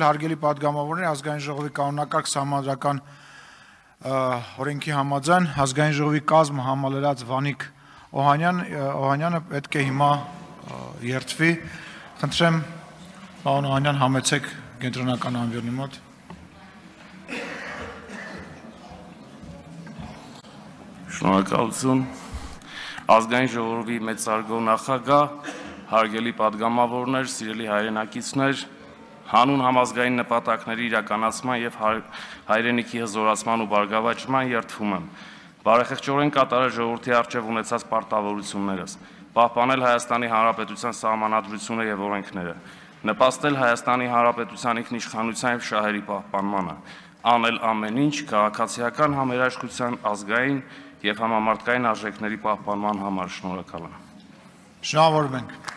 Հարգելի պատգամավորներ, ազգային ժողովի կանոնակարգ սահմանադրական օրենքի համաձայն ազգային ժողովի կազմը համալրած Վանիկ Օհանյանը պետք է հիմա երդվի։ Խնդրեմ, պարոն Օհանյան, համեցեք կենտրոնական անվերնի մոտ։ Շնորհակալություն։ Ազգային ժողովի մեծարգո նախագահ, հարգելի պատգամավորներ, սիրելի հայրենակիցներ, հանուն համազգային նպատակների իրականացման և հայրենիքի հզորացման ու բարգավաճման երդվում եմ բարեխեղճորեն կատարել ժողովրդի առջև ունեցած պարտավորություններս, պահպանել Հայաստանի Հանրապետության սահմանադրությունը և օրենքները, նպաստել Հայաստանի Հանրապետության ինքնիշխանության և շահերի պահպանմանը, անել ամեն ինչ քաղաքացիական համերաշխության, ազգային և համամարտկային արժեքների պահպանման համար։ Շնորհակալ եմ։ Շնորհավորում ենք։